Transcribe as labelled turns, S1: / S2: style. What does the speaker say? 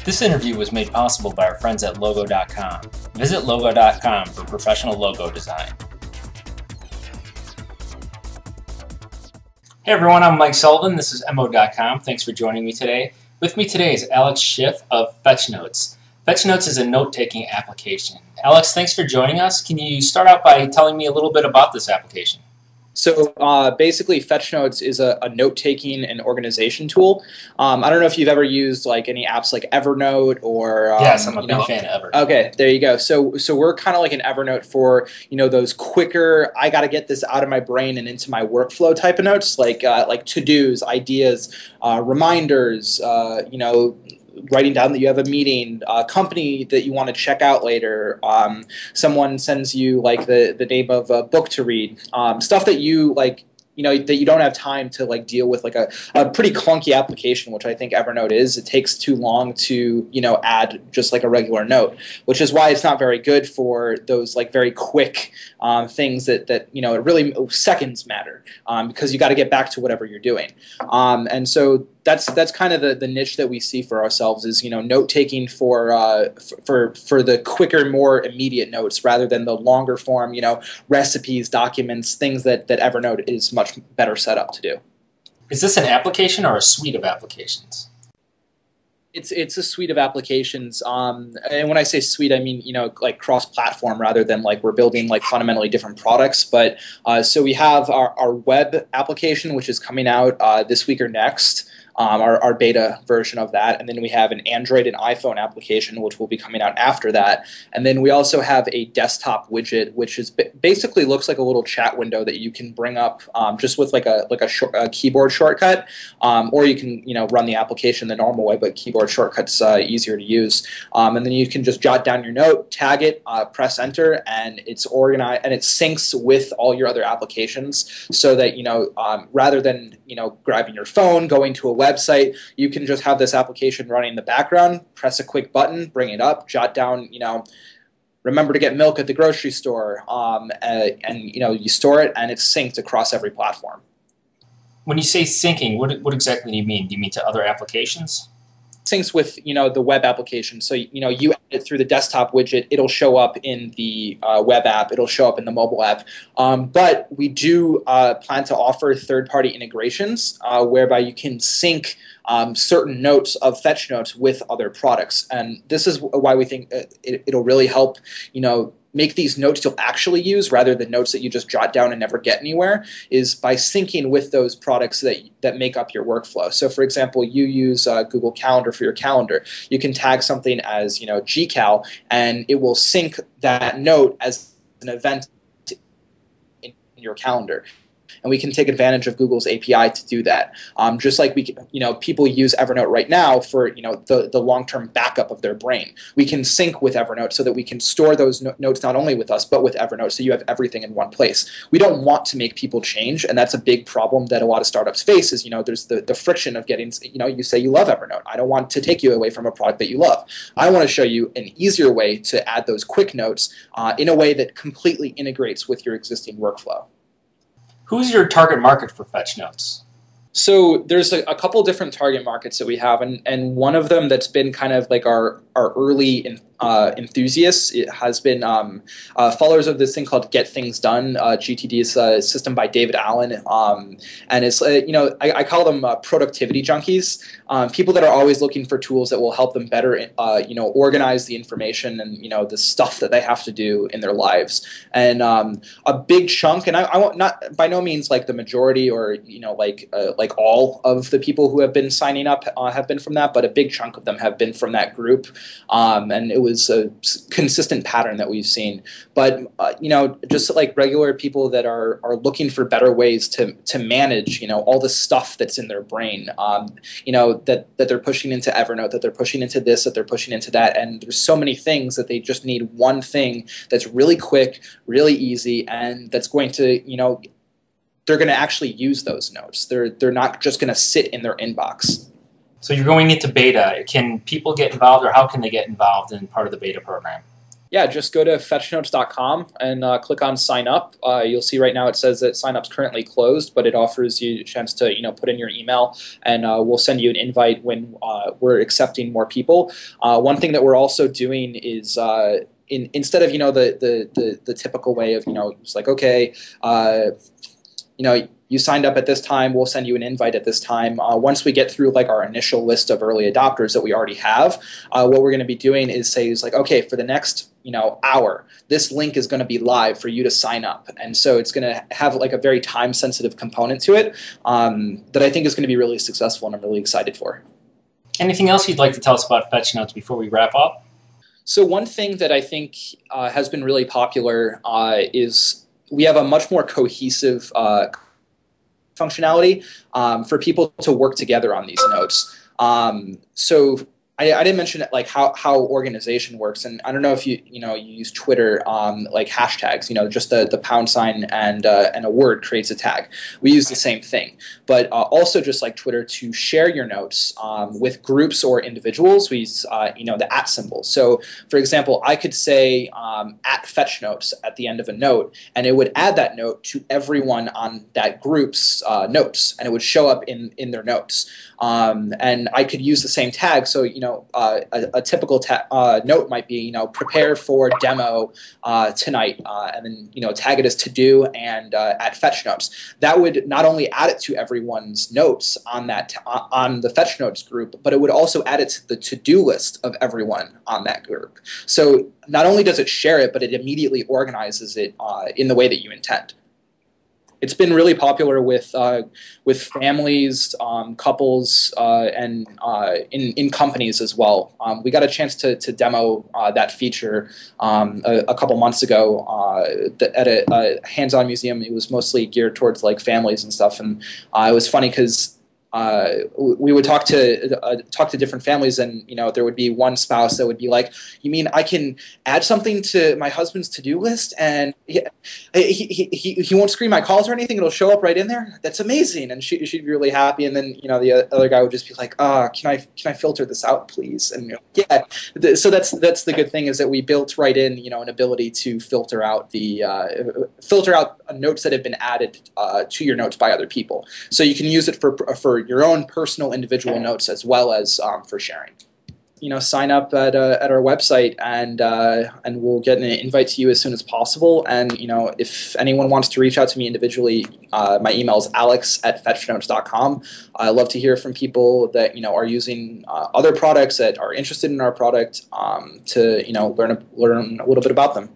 S1: This interview was made possible by our friends at Logo.com. Visit Logo.com for professional logo design. Hey everyone, I'm Mike Sullivan. This is Mo.com. Thanks for joining me today. With me today is Alex Schiff of Fetchnotes. Fetchnotes is a note-taking application. Alex, thanks for joining us. Can you start out by telling me a little bit about this application?
S2: So basically, Fetchnotes is a note-taking and organization tool. I don't know if you've ever used like any apps like Evernote or
S1: yes, I'm a big fan of Evernote.
S2: Okay, there you go. So we're kind of like an Evernote for those quicker, I got to get this out of my brain and into my workflow type of notes, like to-dos, ideas, reminders, writing down that you have a meeting, a company that you want to check out later, someone sends you like the name of a book to read, stuff that you like, that you don't have time to like deal with like a pretty clunky application, which I think Evernote is. It takes too long to add just like a regular note, which is why it's not very good for those like very quick things that it really seconds matter, because you got to get back to whatever you're doing, and so that's kind of the niche that we see for ourselves is note taking for the quicker, more immediate notes rather than the longer form recipes, documents, things that Evernote is much better set up to do.
S1: Is this an application or a suite of applications?
S2: It's a suite of applications, and when I say suite, I mean like cross-platform rather than like we're building like fundamentally different products. But so we have our web application, which is coming out this week or next. Our beta version of that, and then we have an Android and iPhone application which will be coming out after that, and then we also have a desktop widget which is basically looks like a little chat window that you can bring up just with like a keyboard shortcut, or you can run the application the normal way, but keyboard shortcuts easier to use, and then you can just jot down your note, tag it, press enter, and it's organized and it syncs with all your other applications, so that rather than grabbing your phone, going to a website, you can just have this application running in the background, press a quick button, bring it up, jot down, remember to get milk at the grocery store, and you store it, and it's synced across every platform.
S1: When you say syncing, what exactly do you mean? Do you mean to other applications?
S2: Syncs with the web application. So you add it through the desktop widget, it'll show up in the web app, it'll show up in the mobile app. But we do plan to offer third-party integrations whereby you can sync certain notes of Fetchnotes with other products, and this is why we think it'll really help make these notes you'll actually use rather than notes that you just jot down and never get anywhere, is by syncing with those products that make up your workflow. So for example, you use Google Calendar for your calendar. You can tag something as GCal, and it will sync that note as an event in your calendar. And we can take advantage of Google's API to do that. Just like we can, people use Evernote right now for the long-term backup of their brain. We can sync with Evernote so that we can store those notes not only with us but with Evernote, so you have everything in one place. We don't want to make people change, and that's a big problem that a lot of startups face. Is there's the friction of getting you say you love Evernote. I don't want to take you away from a product that you love. I want to show you an easier way to add those quick notes in a way that completely integrates with your existing workflow.
S1: Who's your target market for Fetchnotes?
S2: So there's a couple different target markets that we have, and one of them that's been kind of like our early enthusiasts. It has been followers of this thing called Get Things Done. GTD is a system by David Allen, and it's I call them productivity junkies, people that are always looking for tools that will help them better organize the information and the stuff that they have to do in their lives. And a big chunk, and I won't, not by no means like the majority or like all of the people who have been signing up have been from that, but a big chunk of them have been from that group, and it was a consistent pattern that we've seen. But just like regular people that are looking for better ways to manage all the stuff that's in their brain, that they're pushing into Evernote, that they're pushing into this, that they're pushing into that, and there's so many things that they just need one thing that's really quick, really easy, and that's going to they're going to actually use those notes. They're not just going to sit in their inbox.
S1: So you're going into beta. Can people get involved, or how can they get involved in part of the beta program?
S2: Yeah, just go to fetchnotes.com and click on sign up. You'll see right now it says that sign up's currently closed, but it offers you a chance to put in your email, and we'll send you an invite when we're accepting more people. One thing that we're also doing is instead of the typical way of it's like, okay, you signed up at this time, we'll send you an invite at this time. Once we get through like our initial list of early adopters that we already have, what we're going to be doing is say, is like, okay, for the next hour, this link is going to be live for you to sign up. And so it's going to have like a very time sensitive component to it that I think is going to be really successful, and I'm really excited for.
S1: Anything else you'd like to tell us about Fetchnotes before we wrap up?
S2: So one thing that I think has been really popular is we have a much more cohesive functionality for people to work together on these notes. So I didn't mention it, like how organization works, and I don't know if you use Twitter, like hashtags. Just the pound sign and a word creates a tag. We use the same thing, but also just like Twitter, to share your notes with groups or individuals, we use the @ symbol. So for example, I could say @Fetchnotes at the end of a note, and it would add that note to everyone on that group's notes, and it would show up in their notes. And I could use the same tag. So a typical note might be prepare for demo tonight, and then tag it as to do and @Fetchnotes. That would not only add it to everyone's notes on on the Fetchnotes group, but it would also add it to the to-do list of everyone on that group. So not only does it share it, but it immediately organizes it in the way that you intend. It's been really popular with families, couples, and in companies as well. We got a chance to demo that feature a couple months ago at a hands-on museum. It was mostly geared towards like families and stuff, and it was funny because we would talk to different families, and there would be one spouse that would be like, "You mean I can add something to my husband's to-do list, and he won't screen my calls or anything? It'll show up right in there. That's amazing!" And she'd be really happy. And then the other guy would just be like, can I filter this out, please?" And yeah, so that's the good thing, is that we built right in an ability to filter out notes that have been added to your notes by other people. So you can use it for your own personal individual notes as well as for sharing. Sign up at our website, and we'll get an invite to you as soon as possible. And if anyone wants to reach out to me individually, my email is alex@fetchnotes.com. I love to hear from people that are using other products, that are interested in our product, to learn a little bit about them.